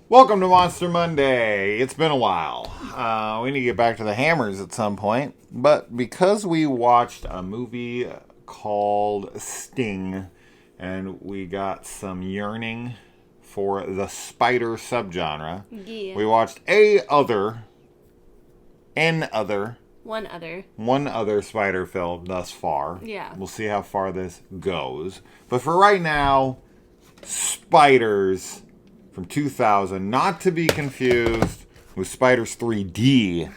Welcome to Monster Monday. It's been a while. We need to get back to the hammers at some point. But because we watched a movie called Sting and we got some yearning for the spider subgenre, Yeah. we watched N other, One other. one other spider film thus far. Yeah. We'll see how far this goes. But for right now, Spiders from 2000, not to be confused with Spiders 3D.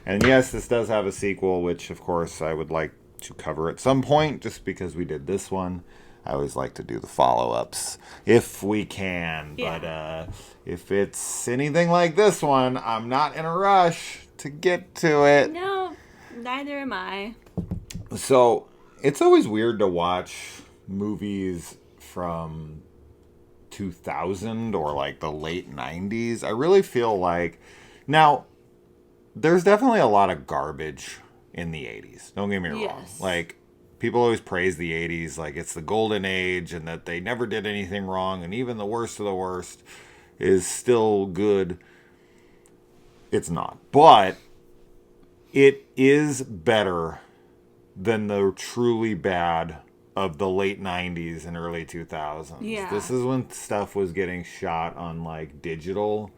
And yes, this does have a sequel, which of course I would like to cover at some point, just because we did this one. I always like to do the follow-ups if we can. Yeah. But if it's anything like this one, I'm not in a rush to get to it. No, neither am I. So it's always weird to watch movies from 2000 or like the late 90s. I really feel like now there's definitely a lot of garbage in the 80s. Don't get me wrong. Yes. Like people always praise the 80s like it's the golden age and that they never did anything wrong and even the worst of the worst is still good. It's not. But it is better than the truly bad of the late 90s and early 2000s. Yeah. This is when stuff was getting shot on like digital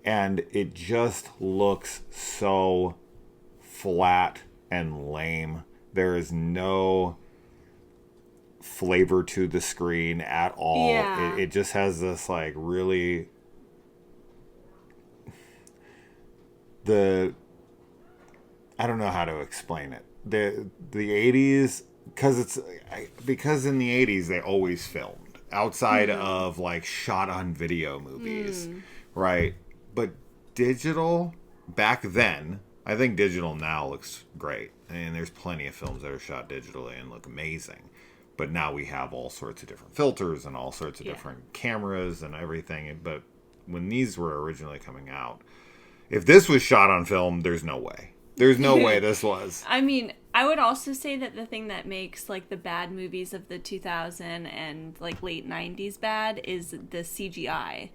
and it just looks so flat and lame. There is no flavor to the screen at all. Yeah. It just has this like really I don't know how to explain it. The 80s because in the 80s they always filmed outside of like shot on video movies, right? But digital back then, I think digital now looks great. And there's plenty of films that are shot digitally and look amazing. But now we have all sorts of different filters and all sorts of different cameras and everything. But when these were originally coming out, if this was shot on film, there's no way. There's no way this was. I mean, I would also say that the thing that makes like the bad movies of the 2000 and like late 90s bad is the CGI,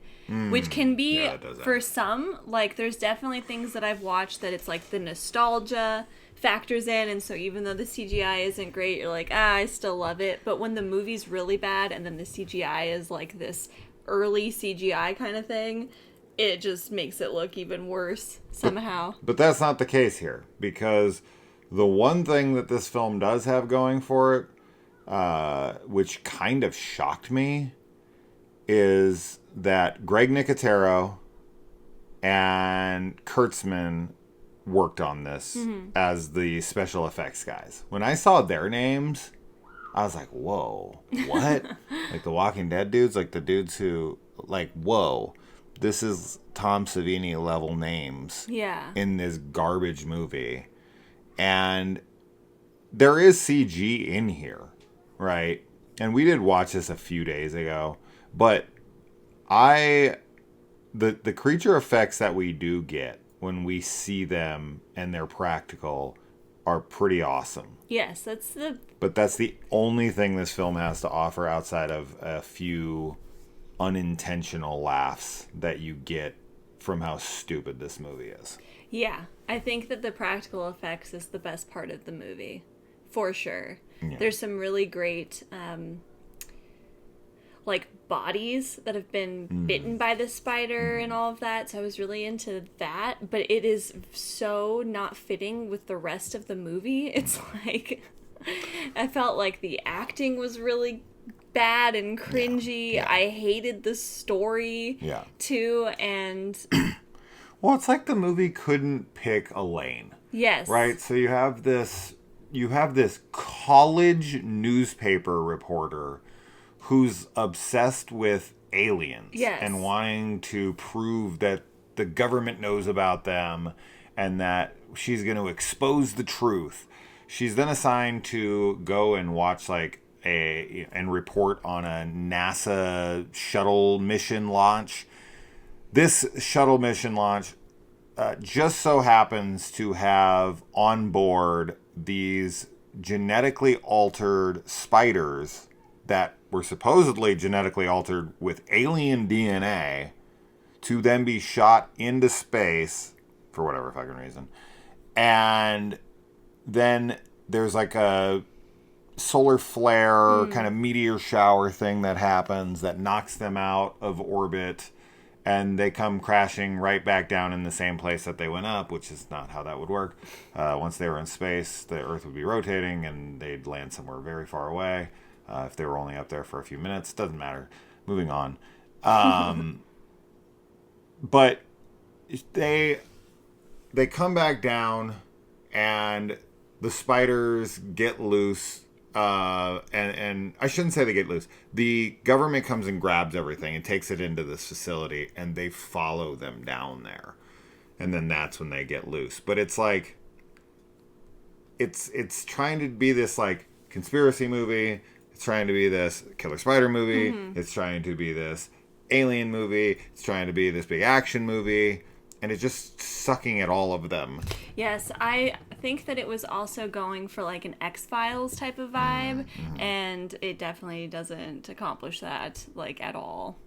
which can be Yeah, it does that. for some, like there's definitely things that I've watched that it's like the nostalgia factors in, and so even though the CGI isn't great, you're like, I still love it. But when the movie's really bad and then the CGI is like this early CGI kind of thing, it just makes it look even worse somehow. But that's not the case here, because the one thing that this film does have going for it, which kind of shocked me, is that Greg Nicotero and Kurtzman worked on this as the special effects guys. When I saw their names, I was like, whoa, what? Like the Walking Dead dudes, like the dudes who, like, whoa. This is Tom Savini level names Yeah. in this garbage movie. And there is CG in here, right? And we did watch this a few days ago. But the creature effects that we do get when we see them and they're practical are pretty awesome. Yes, that's the But that's the only thing this film has to offer outside of a few unintentional laughs that you get from how stupid this movie is. yeah. I think that the practical effects is the best part of the movie, for sure. Yeah. There's some really great, like bodies that have been bitten by the spider and all of that. So I was really into that, but it is so not fitting with the rest of the movie. It's like I felt like the acting was really bad and cringy. Yeah. I hated the story Yeah. too, and Well, it's like the movie couldn't pick a lane, yes, right? So you have this college newspaper reporter who's obsessed with aliens Yes. and wanting to prove that the government knows about them and that she's going to expose the truth. She's then assigned to go and watch and report on a NASA shuttle mission launch. This shuttle mission launch just so happens to have on board these genetically altered spiders that were supposedly genetically altered with alien DNA to then be shot into space for whatever fucking reason. And then there's like a solar flare kind of meteor shower thing that happens that knocks them out of orbit, and they come crashing right back down in the same place that they went up, which is not how that would work. Once they were in space, the Earth would be rotating and they'd land somewhere very far away. If they were only up there for a few minutes, doesn't matter. Moving on. But they come back down, and the spiders get loose. And I shouldn't say they get loose. The government comes and grabs everything and takes it into this facility, and they follow them down there. And then that's when they get loose. But it's like, it's trying to be this like conspiracy movie. It's trying to be this killer spider movie. It's trying to be this alien movie. It's trying to be this big action movie. And it's just sucking at all of them. Yes, I think that it was also going for like an X-Files type of vibe, and it definitely doesn't accomplish that like at all.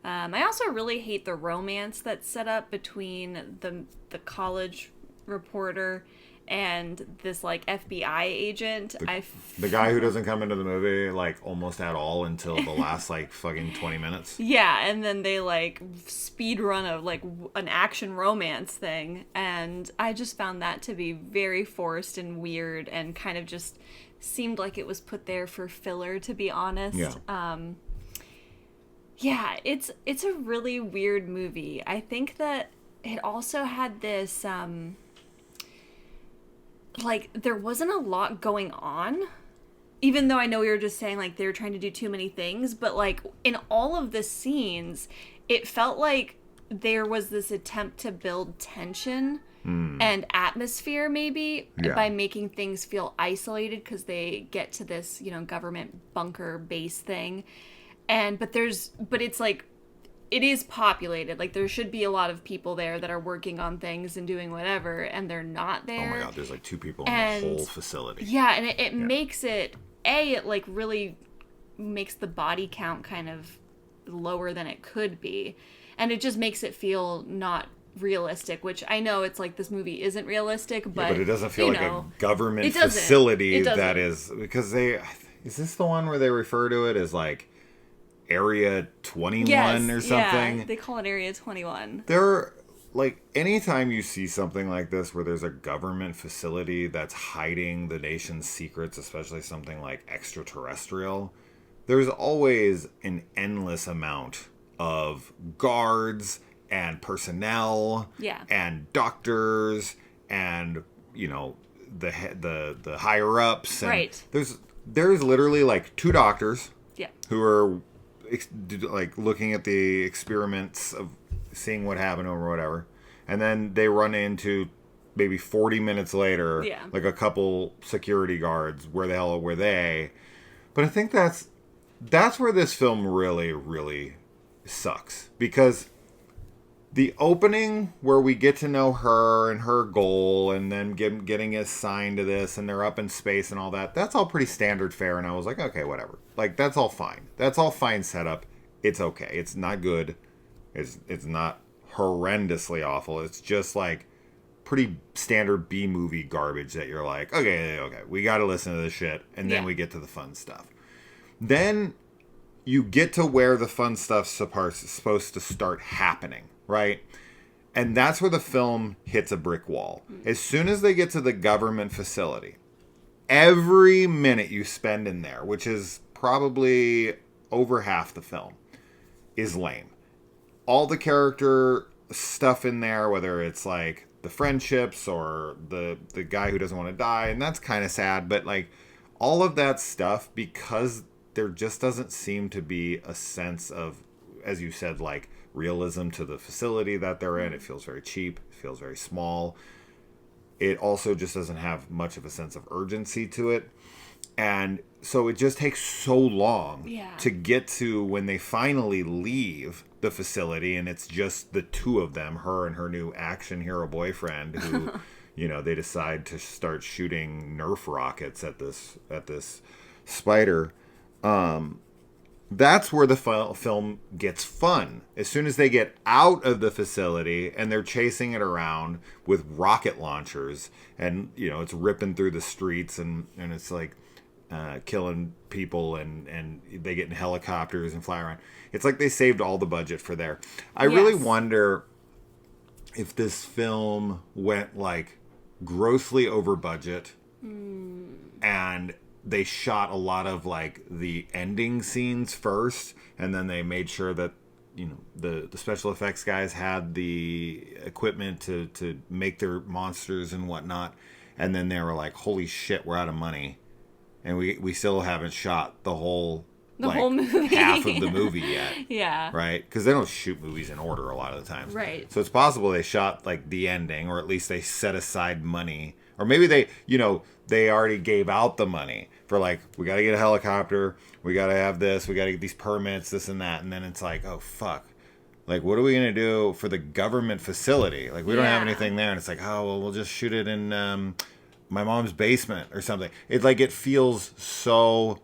I also really hate the romance that's set up between the college reporter and this like FBI agent. The guy who doesn't come into the movie like almost at all until the last like fucking 20 minutes. Yeah, and then they like speed run of like an action romance thing, and I just found that to be very forced and weird, and kind of just seemed like it was put there for filler, to be honest. Yeah, it's a really weird movie. I think that it also had this like, there wasn't a lot going on, even though I know we were just saying, like, they were trying to do too many things, but, like, in all of the scenes, it felt like there was this attempt to build tension and atmosphere, maybe, by making things feel isolated, because they get to this, you know, government bunker base thing, but it's, like, it is populated. Like, there should be a lot of people there that are working on things and doing whatever, and they're not there. Oh my god, there's like 2 people in the whole facility. Yeah, and it makes it, it like really makes the body count kind of lower than it could be. And it just makes it feel not realistic, which I know it's like this movie isn't realistic, but... Yeah, but it doesn't feel like a government facility that is... Because is this the one where they refer to it as like... Area 21 or something. Yeah, they call it Area 21. Like, anytime you see something like this where there's a government facility that's hiding the nation's secrets, especially something like extraterrestrial, there's always an endless amount of guards and personnel and doctors and, you know, the higher ups. And there's literally like 2 doctors who are like looking at the experiments of seeing what happened or whatever, and then they run into maybe 40 minutes later like a couple security guards. Where the hell were they? But I think that's where this film really sucks, because the opening where we get to know her and her goal, and then getting assigned to this, and they're up in space and all that, that's all pretty standard fare. And I was like, okay, whatever. Like, that's all fine. That's all fine setup. It's okay. It's not good. It's not horrendously awful. It's just like pretty standard B-movie garbage that you're like, okay, we got to listen to this shit. And then we get to the fun stuff. Then you get to where the fun stuff's supposed to start happening. Right? And that's where the film hits a brick wall. As soon as they get to the government facility, every minute you spend in there, which is probably over half the film, is lame. All the character stuff in there, whether it's like the friendships or the guy who doesn't want to die, and that's kind of sad, but like all of that stuff, because there just doesn't seem to be a sense of, as you said, like realism to the facility that they're in. It feels very cheap. It feels very small. It also just doesn't have much of a sense of urgency to it. And so it just takes so long to get to when they finally leave the facility, and it's just the 2 of them, her and her new action hero boyfriend, who, you know, they decide to start shooting Nerf rockets at this spider. And that's where the film gets fun. As soon as they get out of the facility and they're chasing it around with rocket launchers, and it's ripping through the streets, and it's like killing people, and they get in helicopters and fly around. It's like they saved all the budget for there. I really wonder if this film went like grossly over budget, and they shot a lot of like the ending scenes first, and then they made sure that the special effects guys had the equipment to make their monsters and whatnot, and then they were like, holy shit, we're out of money, and we still haven't shot the whole movie, half of the movie yet. Yeah, right, because they don't shoot movies in order a lot of the times, right? So it's possible they shot like the ending, or at least they set aside money, or maybe they already gave out the money for like, we got to get a helicopter, we got to have this, we got to get these permits, this and that, and then it's like, oh fuck, like what are we gonna do for the government facility? Like we don't have anything there, and it's like, oh well, we'll just shoot it in my mom's basement or something. It's like it feels so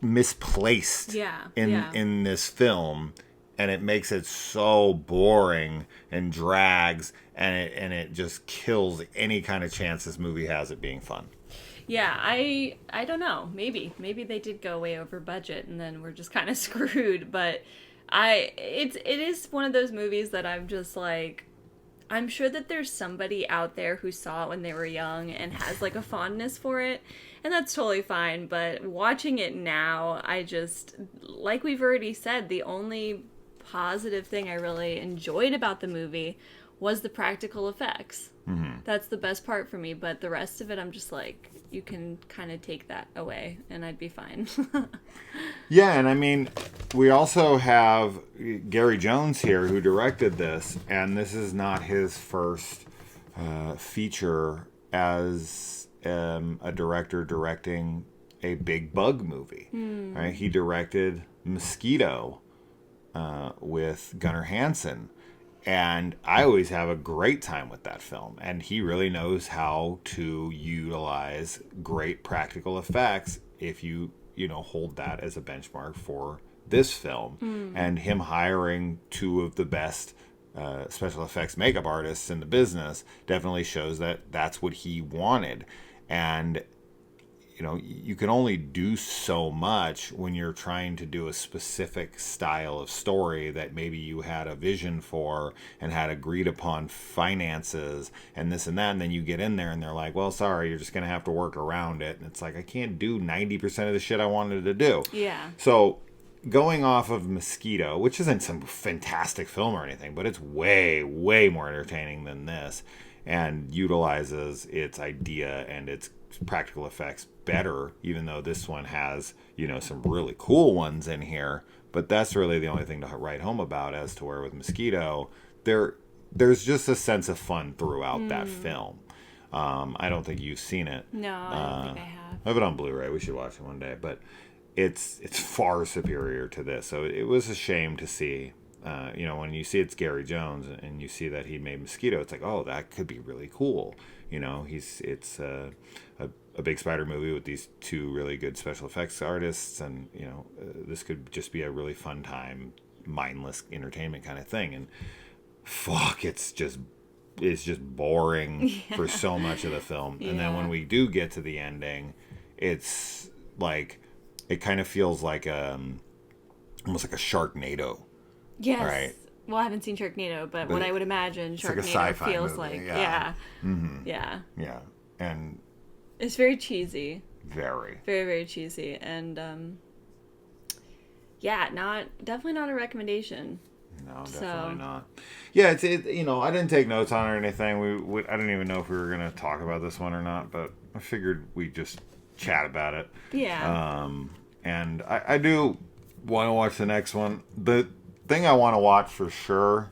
misplaced in this film, and it makes it so boring and drags, and it just kills any kind of chance this movie has at being fun. Yeah, I don't know. Maybe they did go way over budget, and then we're just kind of screwed. But it is one of those movies that I'm just like, I'm sure that there's somebody out there who saw it when they were young and has like a fondness for it, and that's totally fine. But watching it now, I just, like we've already said, the only positive thing I really enjoyed about the movie was the practical effects. Mm-hmm. That's the best part for me, but the rest of it, I'm just like, you can kind of take that away and I'd be fine. Yeah, and I mean, we also have Gary Jones here who directed this, and this is not his first feature as a director directing a big bug movie. Right? He directed Mosquito with Gunnar Hansen. And I always have a great time with that film. And he really knows how to utilize great practical effects if you hold that as a benchmark for this film. And him hiring two of the best special effects makeup artists in the business definitely shows that that's what he wanted. And you can only do so much when you're trying to do a specific style of story that maybe you had a vision for and had agreed upon finances and this and that, and then you get in there and they're like, well, sorry, you're just going to have to work around it. And it's like, I can't do 90% of the shit I wanted to do. Yeah. So going off of Mosquito, which isn't some fantastic film or anything, but it's way, way more entertaining than this, and utilizes its idea and its practical effects better, even though this one has some really cool ones in here. But that's really the only thing to write home about, as to where with Mosquito there's just a sense of fun throughout that film. I don't think you've seen it. No, I don't think I have. I have it on Blu-ray. We should watch it one day. But it's far superior to this, so it was a shame to see. When you see it's Gary Jones and you see that he made Mosquito, it's like, oh, that could be really cool. It's a big spider movie with these two really good special effects artists, and this could just be a really fun time, mindless entertainment kind of thing. And fuck, it's just boring for so much of the film. And then when we do get to the ending, it's like, it kind of feels like almost like a Sharknado. Yes. Right. Well, I haven't seen Sharknado, but what I would imagine Sharknado like a feels movie. like. Yeah. Mm-hmm. Yeah. Yeah. And it's very cheesy. Very. Very, very cheesy. And definitely not a recommendation. No, definitely not. Yeah, I didn't take notes on it or anything. I didn't even know if we were going to talk about this one or not, but I figured we'd just chat about it. Yeah. And I do want to watch the next one. The thing I want to watch for sure,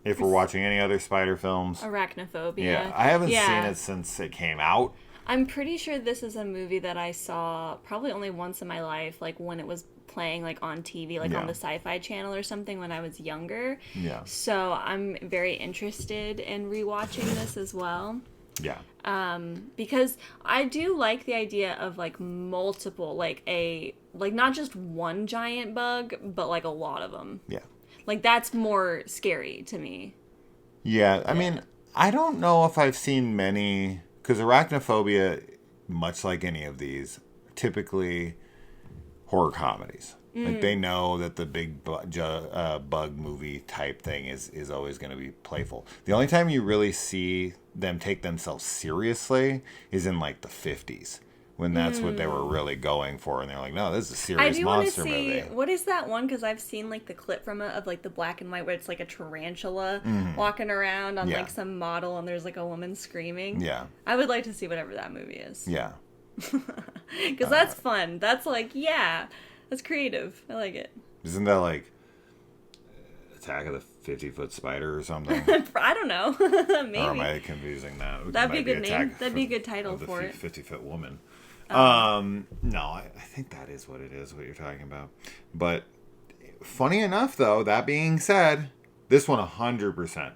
if we're watching any other spider films, Arachnophobia. Yeah, I haven't seen it since it came out. I'm pretty sure this is a movie that I saw probably only once in my life, like when it was playing like on TV, like on the Sci-Fi Channel or something when I was younger. Yeah. So I'm very interested in rewatching this as well. Yeah. Because I do like the idea of like multiple, like not just one giant bug, but like a lot of them. Yeah. Like that's more scary to me. Yeah. I mean, I don't know if I've seen many, because arachnophobia, much like any of these, typically horror comedies. Like they know that the big bug movie type thing is always going to be playful. The only time you really see them take themselves seriously is in like the 50s, when that's what they were really going for, and they're like, no, this is a serious monster movie. What is that one? Because I've seen like the clip from it of like the black and white where it's like a tarantula walking around on like some model, and there's like a woman screaming. Yeah. I would like to see whatever that movie is. Yeah. Because that's fun. That's like, that's creative. I like it. Isn't that like Attack of the 50-Foot Spider or something? I don't know. Maybe. Or am I confusing that? That'd be a good name. That'd be a good title for it. 50-Foot Woman. No, I think that is what it is, what you're talking about. But funny enough, though, that being said, this one 100%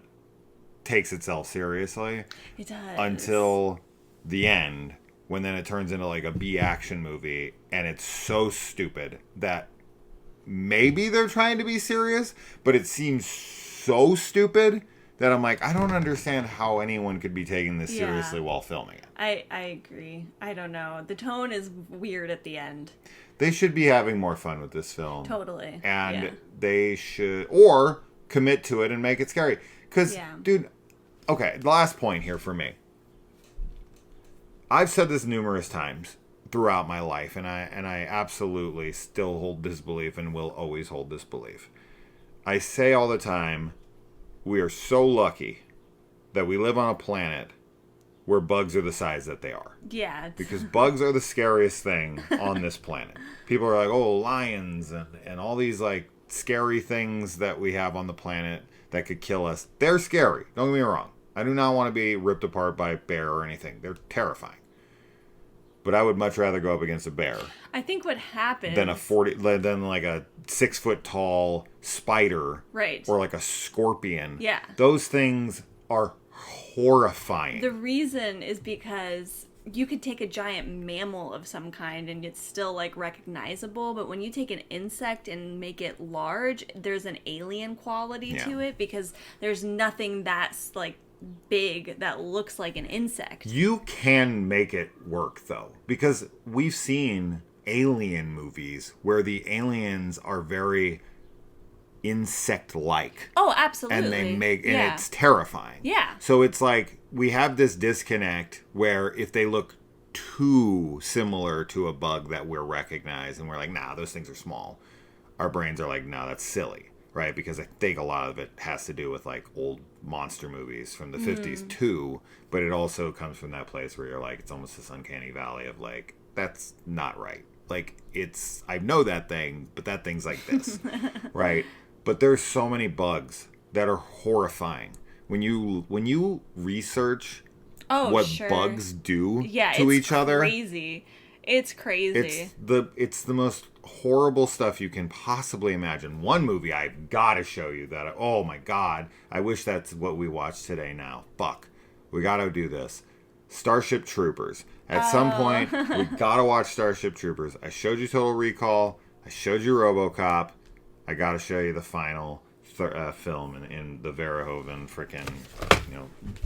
takes itself seriously. It does. Until the end, when then it turns into like a B action movie, and it's so stupid that maybe they're trying to be serious, but it seems so stupid that I'm like, I don't understand how anyone could be taking this seriously while filming it. I agree. I don't know. The tone is weird at the end. They should be having more fun with this film. Totally. And they should, or commit to it and make it scary. Because, dude, okay, the last point here for me. I've said this numerous times throughout my life, and I absolutely still hold this belief and will always hold this belief. I say all the time, we are so lucky that we live on a planet where bugs are the size that they are. Yeah. Because bugs are the scariest thing on this planet. People are like, oh, lions and all these like scary things that we have on the planet that could kill us. They're scary. Don't get me wrong. I do not want to be ripped apart by a bear or anything. They're terrifying. But I would much rather go up against a bear. I think what happens than like a 6 foot tall spider, right? Or like a scorpion. Yeah, those things are horrifying. The reason is because you could take a giant mammal of some kind and it's still like recognizable, but when you take an insect and make it large, there's an alien quality to it because there's nothing that's like big that looks like an insect. You can make it work though, because we've seen alien movies where the aliens are very insect-like. Oh, absolutely. And they make and it's terrifying. Yeah. So it's like we have this disconnect where if they look too similar to a bug that we're recognized and we're like, nah, those things are small, our brains are like, no, that's silly. Right, because I think a lot of it has to do with like old monster movies from the 50s too, but it also comes from that place where you're like, it's almost this uncanny valley of like, that's not right. Like I know that thing, but that thing's like this, right? But there's so many bugs that are horrifying when you research what bugs do to each other. Crazy. It's crazy. It's the most horrible stuff you can possibly imagine. One movie I've got to show you that, oh my God, I wish that's what we watched today now. Fuck. We got to do this. Starship Troopers. At some point, we got to watch Starship Troopers. I showed you Total Recall. I showed you RoboCop. I got to show you the final film in the Verhoeven freaking,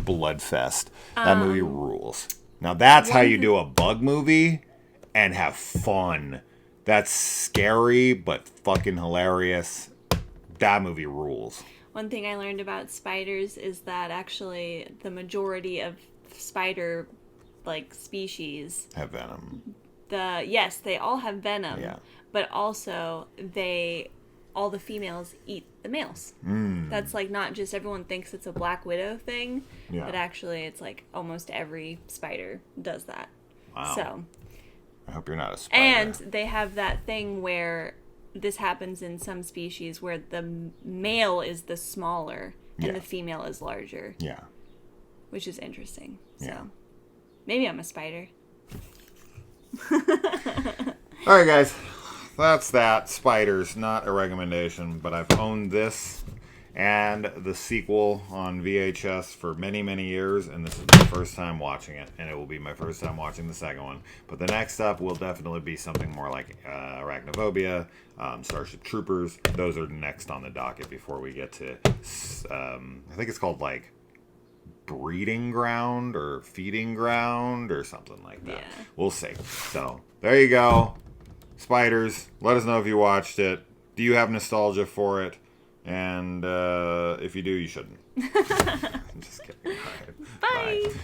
Bloodfest. That movie rules. Now that's how you do a bug movie and have fun. That's scary, but fucking hilarious. That movie rules. One thing I learned about spiders is that actually the majority of spider species have venom. Yes, they all have venom. Yeah. But also all the females eat the males. That's like not just everyone thinks it's a Black Widow thing, but actually it's like almost every spider does that. Wow. So I hope you're not a spider. And they have that thing where this happens in some species where the male is the smaller and the female is larger. Yeah. Which is interesting. So maybe I'm a spider. All right, guys. That's that. Spiders, not a recommendation, but I've owned this and the sequel on VHS for many, many years, and this is my first time watching it, and it will be my first time watching the second one. But the next up will definitely be something more like Arachnophobia, Starship Troopers. Those are next on the docket before we get to, I think it's called like Breeding Ground or Feeding Ground or something like that. Yeah. We'll see. So there you go. Spiders. Let us know if you watched it. Do you have nostalgia for it? And if you do, you shouldn't. I'm just kidding. All right. Bye. Bye.